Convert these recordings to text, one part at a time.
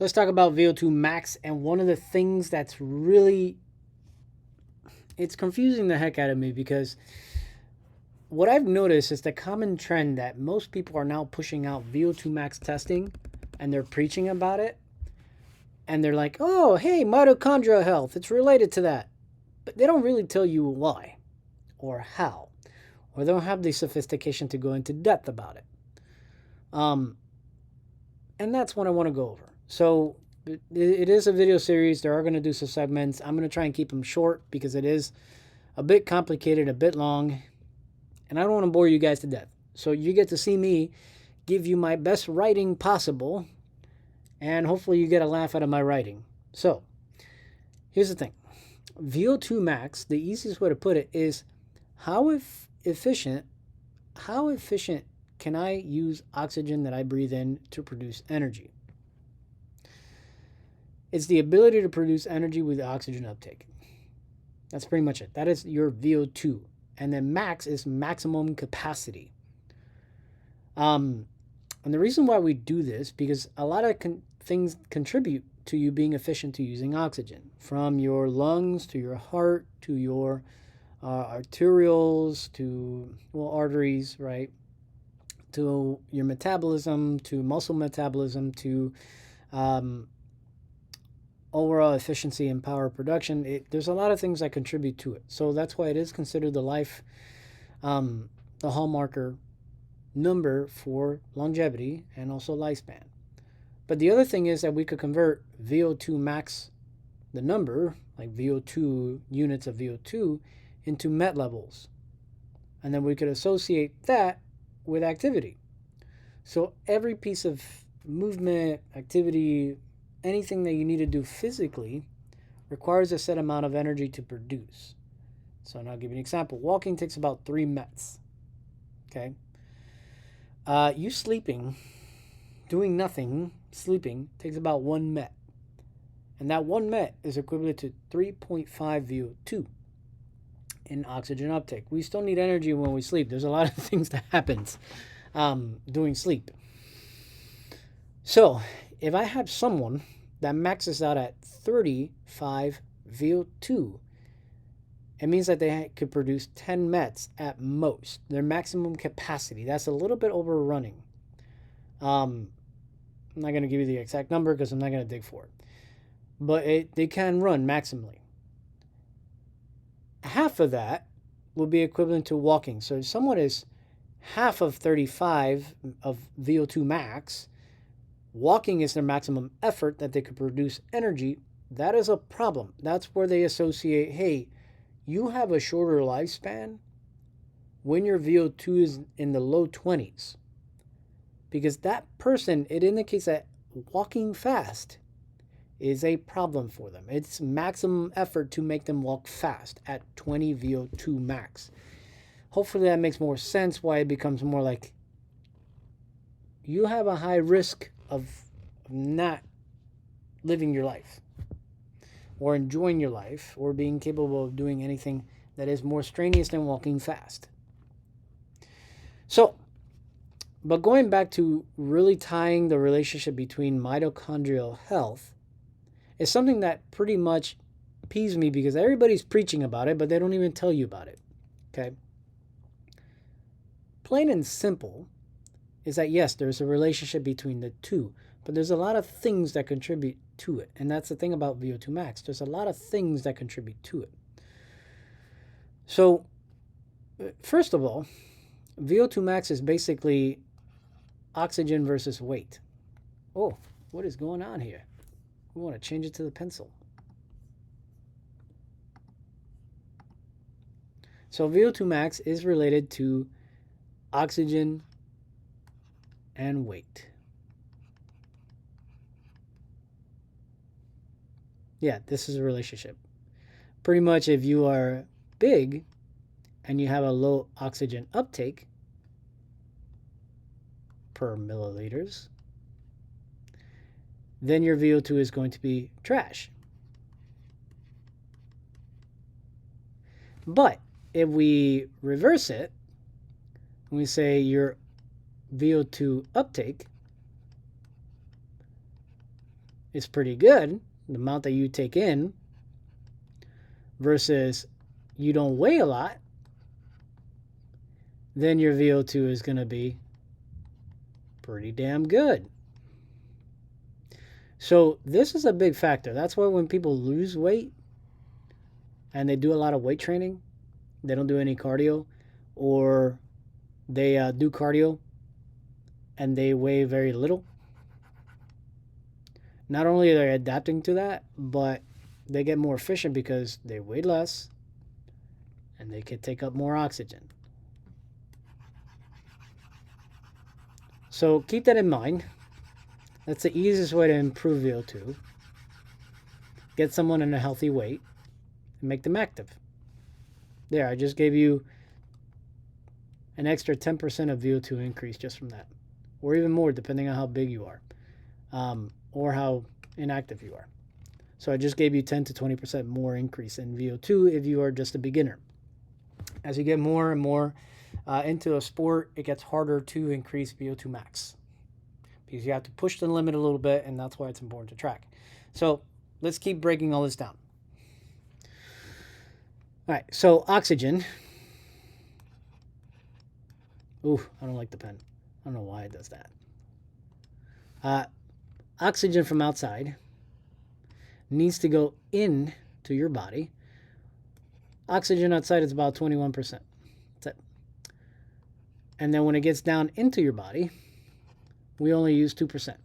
Let's talk about VO2 max. And one of the things that's really, it's confusing the heck out of me, because what I've noticed is the common trend that most people are now pushing out VO2 max testing, and they're preaching about it. And they're like, oh, hey, mitochondrial health, it's related to that. But they don't really tell you why or how, or they don't have the sophistication to go into depth about it. Um, and that's what I want to go over. So it is a video series. There are going to do some segments. I'm going to try and keep them short because it is a bit complicated, a bit long, and I don't want to bore you guys to death. So you get to see me give you my best writing possible, and hopefully you get a laugh out of my writing. So here's the thing. VO2 max, the easiest way to put it is how efficient can I use oxygen that I breathe in to produce energy? It's the ability to produce energy with oxygen uptake. That's pretty much it. That is your VO2. And then max is maximum capacity. And the reason why we do this, because a lot of things contribute to you being efficient to using oxygen, from your lungs to your heart to your arterioles to, well, arteries, right? To your metabolism, to muscle metabolism, to um, overall efficiency and power production. There's a lot of things that contribute to it. So that's why it is considered the hallmarker number for longevity and also lifespan. But the other thing is that we could convert VO2 max, the number, like VO2 units of VO2, into MET levels. And then we could associate that with activity. So every piece of movement, activity, anything that you need to do physically requires a set amount of energy to produce. So now I'll give you an example. Walking takes about 3 METs. Okay. You sleeping, doing nothing, sleeping, takes about 1 MET. And that 1 MET is equivalent to 3.5 VO2 in oxygen uptake. We still need energy when we sleep. There's a lot of things that happens during sleep. So if I have someone that maxes out at 35 VO2, it means that they could produce 10 METs at most, their maximum capacity. That's a little bit overrunning. I'm not going to give you the exact number because I'm not going to dig for it. But they can run maximally. Half of that will be equivalent to walking. So if someone is half of 35 of VO2 max, walking is their maximum effort that they could produce energy. That is a problem. That's where they associate, hey, you have a shorter lifespan when your VO2 is in the low 20s. Because that person, it indicates that walking fast is a problem for them. It's maximum effort to make them walk fast at 20 VO2 max. Hopefully that makes more sense why it becomes more like you have a high risk of not living your life or enjoying your life or being capable of doing anything that is more strenuous than walking fast. So, but going back to really tying the relationship between mitochondrial health is something that pretty much peeves me because everybody's preaching about it, but they don't even tell you about it. Okay? Plain and simple is that yes, there's a relationship between the two, but there's a lot of things that contribute to it. And that's the thing about VO2 max. There's a lot of things that contribute to it. So, first of all, VO2 max is basically oxygen versus weight. Oh, what is going on here? We want to change it to the pencil. So VO2 max is related to oxygen and weight. Yeah, this is a relationship. Pretty much if you are big and you have a low oxygen uptake per milliliters, then your VO2 is going to be trash. But if we reverse it, and we say your VO2 uptake is pretty good, the amount that you take in, versus you don't weigh a lot, then your VO2 is going to be pretty damn good. So this is a big factor. That's why when people lose weight and they do a lot of weight training, they don't do any cardio, or they do cardio and they weigh very little. Not only are they adapting to that, but they get more efficient because they weigh less and they can take up more oxygen. So keep that in mind. That's the easiest way to improve VO2. Get someone in a healthy weight and make them active. There, I just gave you an extra 10% of VO2 increase just from that, or even more depending on how big you are, or how inactive you are. So I just gave you 10 to 20% more increase in VO2 if you are just a beginner. As you get more and more into a sport, it gets harder to increase VO2 max because you have to push the limit a little bit, and that's why it's important to track. So let's keep breaking all this down. All right, so oxygen. Ooh, I don't like the pen. I don't know why it does that. Oxygen from outside needs to go in to your body. Oxygen outside is about 21%. That's it. And then when it gets down into your body, we only use 2%.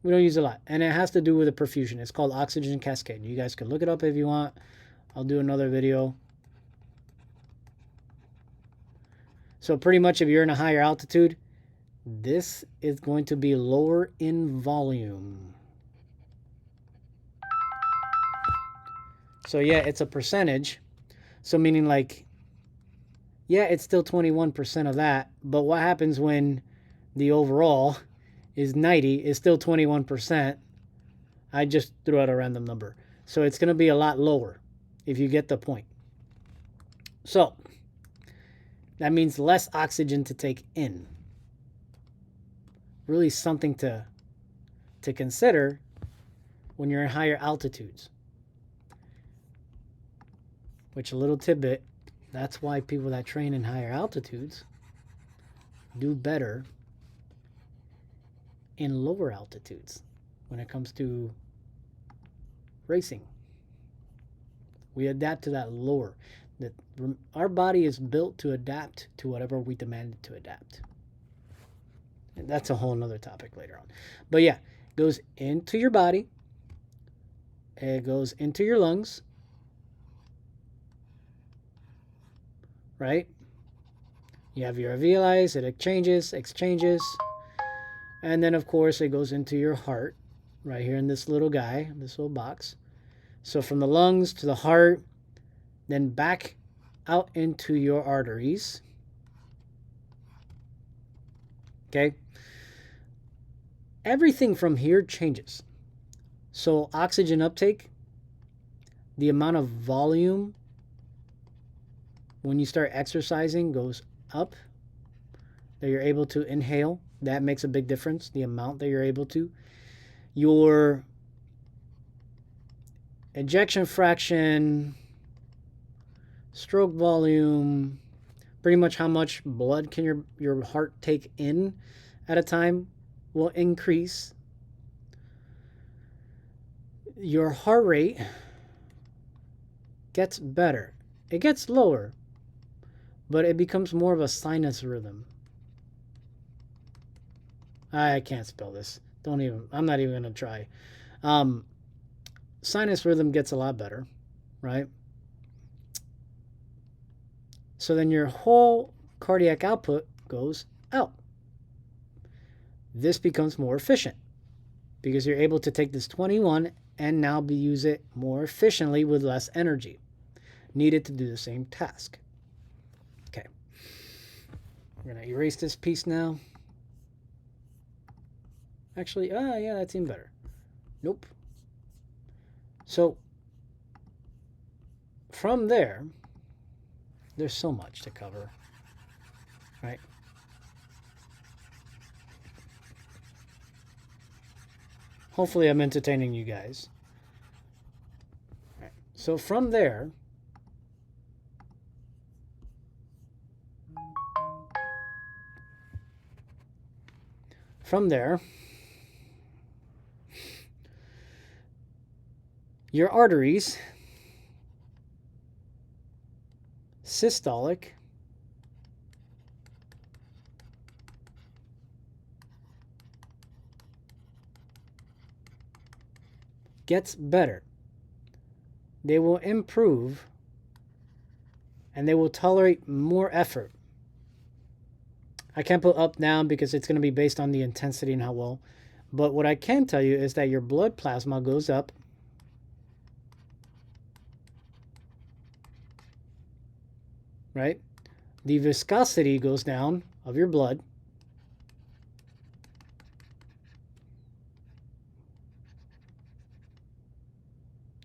We don't use a lot. And it has to do with the perfusion. It's called oxygen cascade. You guys can look it up if you want. I'll do another video. So pretty much if you're in a higher altitude, this is going to be lower in volume. So yeah, it's a percentage. So meaning like, yeah, it's still 21% of that. But what happens when the overall is 90, is still 21%. I just threw out a random number. So it's going to be a lot lower if you get the point. So that means less oxygen to take in. Really something to consider when you're in higher altitudes. Which, a little tidbit, that's why people that train in higher altitudes do better in lower altitudes when it comes to racing. We adapt to that lower. Our body is built to adapt to whatever we demand it to adapt. And that's a whole nother topic later on. But yeah, it goes into your body. It goes into your lungs. Right? You have your alveoli, it exchanges. And then, of course, it goes into your heart, right here in this little guy, this little box. So from the lungs to the heart, then back out into your arteries. Okay? Everything from here changes. So oxygen uptake, the amount of volume when you start exercising goes up, that you're able to inhale. That makes a big difference, the amount that you're able to. Your ejection fraction, stroke volume, pretty much how much blood can your heart take in at a time will increase. Your heart rate gets better. It gets lower, but it becomes more of a sinus rhythm. I can't spell this. I'm not even going to try. Sinus rhythm gets a lot better, right? So then your whole cardiac output goes out. This becomes more efficient because you're able to take this 21 and now use it more efficiently with less energy needed to do the same task. Okay. We're going to erase this piece now. Actually, yeah, that's even better. Nope. So from there's so much to cover, right? hopefully I'm entertaining you guys. Right. So from there, your arteries, systolic, gets better. They will improve and they will tolerate more effort. I can't put up down because it's going to be based on the intensity and how well. But what I can tell you is that your blood plasma goes up. Right? The viscosity goes down of your blood.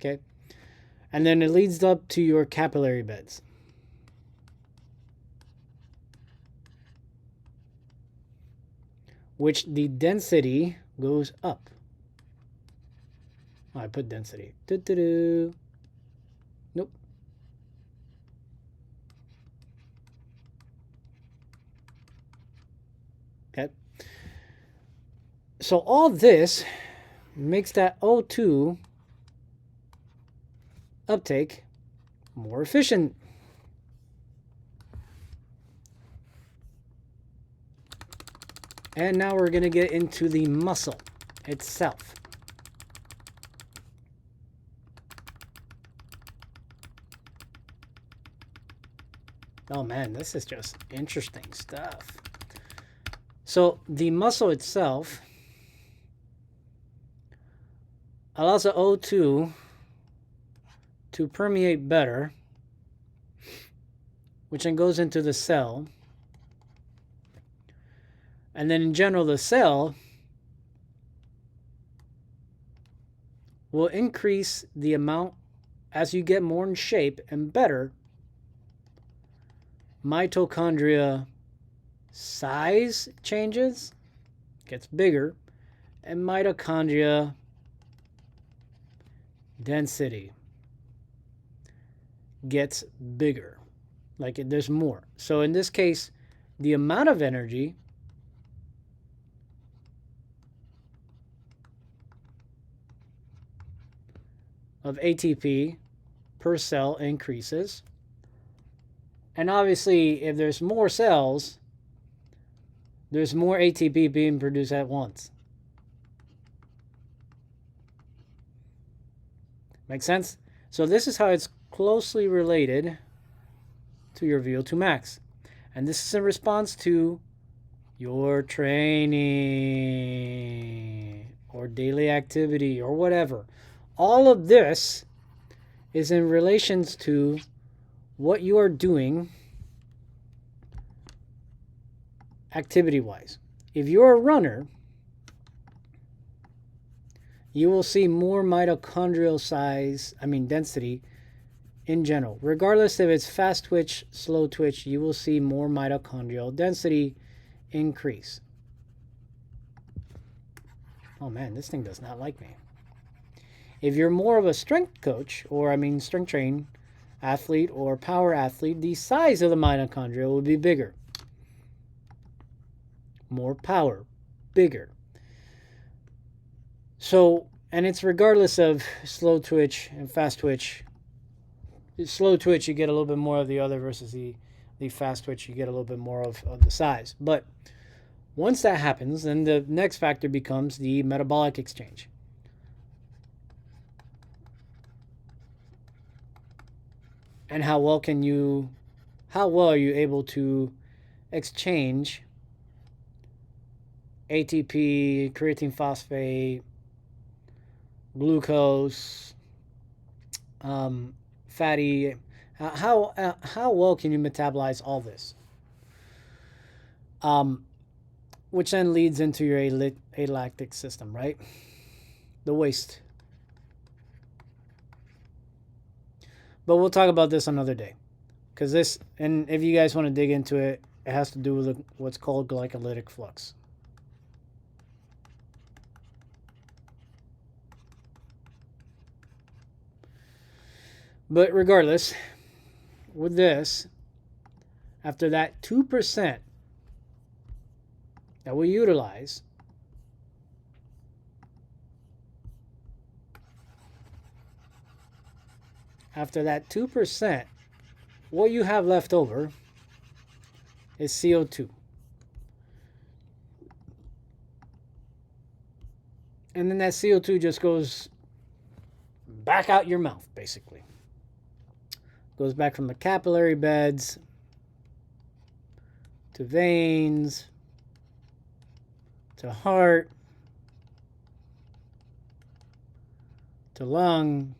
Okay? And then it leads up to your capillary beds. Which the density goes up. Oh, I put density. Nope. Okay. So all this makes that O2 uptake more efficient. And now we're going to get into the muscle itself. Oh man, this is just interesting stuff. So the muscle itself allows the O2 to permeate better, which then goes into the cell. And then in general, the cell will increase the amount as you get more in shape and better. Mitochondria size changes, gets bigger, and mitochondria density gets bigger. Like there's more. So in this case, the amount of energy of ATP per cell increases. And obviously, if there's more cells, there's more ATP being produced at once. Make sense? So this is how it's closely related to your VO2 max. And this is in response to your training or daily activity or whatever. All of this is in relations to what you are doing activity-wise. If you're a runner, you will see more mitochondrial density in general. Regardless if it's fast twitch, slow twitch, you will see more mitochondrial density increase. Oh man, this thing does not like me. If you're more of a strength coach, or strength train athlete or power athlete, the size of the mitochondria will be bigger. More power, bigger. So, and it's regardless of slow twitch and fast twitch. Slow twitch, you get a little bit more of the other versus the fast twitch, you get a little bit more of the size. But once that happens, then the next factor becomes the metabolic exchange. And how well are you able to exchange ATP, creatine phosphate, glucose, fatty. How well can you metabolize all this? Which then leads into your alactic system, right? The waste. But we'll talk about this another day. Because this, and if you guys want to dig into it, it has to do with what's called glycolytic flux. But regardless, with this, after that 2% that we utilize, after that 2%, what you have left over is CO2. And then that CO2 just goes back out your mouth, basically. Goes back from the capillary beds to veins to heart to lung,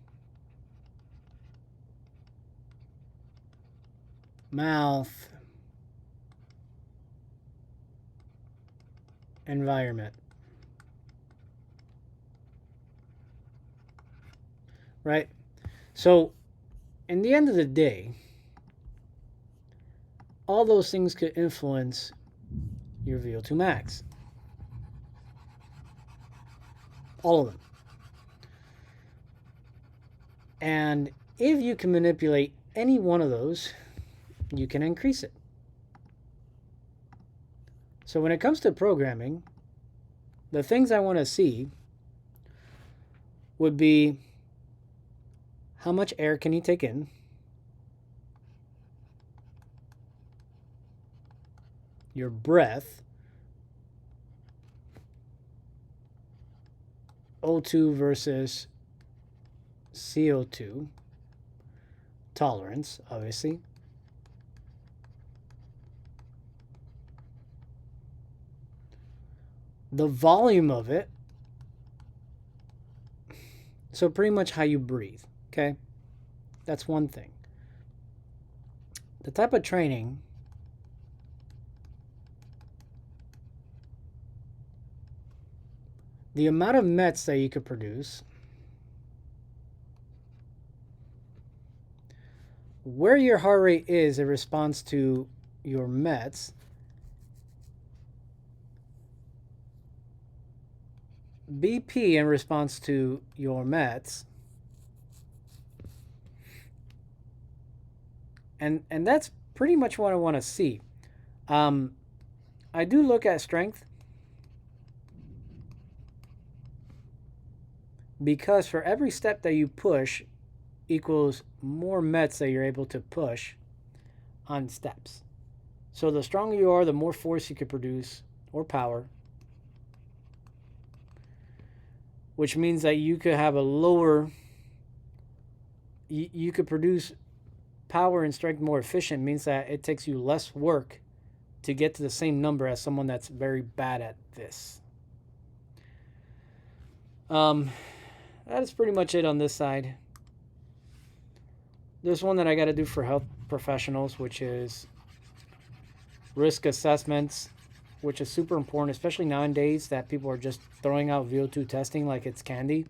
mouth, environment. Right? So, in the end of the day, all those things could influence your VO2 max. All of them. And if you can manipulate any one of those, you can increase it. So when it comes to programming, the things I want to see would be how much air can you take in? Your breath, O2 versus CO2, tolerance, obviously. The volume of it, so pretty much how you breathe, okay? That's one thing. The type of training, the amount of METs that you could produce, where your heart rate is in response to your METs, BP in response to your METs, and that's pretty much what I want to see. I do look at strength because for every step that you push equals more METs that you're able to push on steps. So the stronger you are, the more force you could produce, or power, which means that you could have a lower, you could produce power and strength more efficient, means that it takes you less work to get to the same number as someone that's very bad at this. That is pretty much it on this side. There's one that I got to do for health professionals, which is risk assessments, which is super important, especially nowadays that people are just throwing out VO2 testing like it's candy.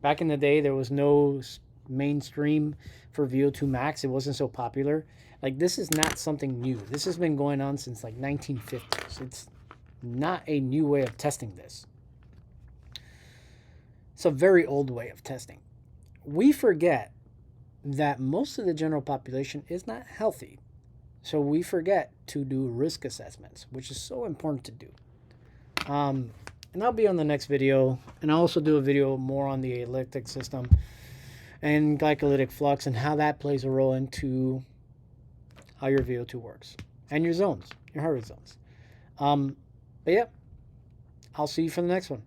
Back in the day, there was no mainstream for VO2 max. It wasn't so popular. Like, this is not something new. This has been going on since like 1950s. It's not a new way of testing this. It's a very old way of testing. We forget that most of the general population is not healthy. So we forget to do risk assessments, which is so important to do. And I'll be on the next video. And I'll also do a video more on the elliptic system and glycolytic flux and how that plays a role into how your VO2 works. And your zones, your heart rate zones. But yeah, I'll see you for the next one.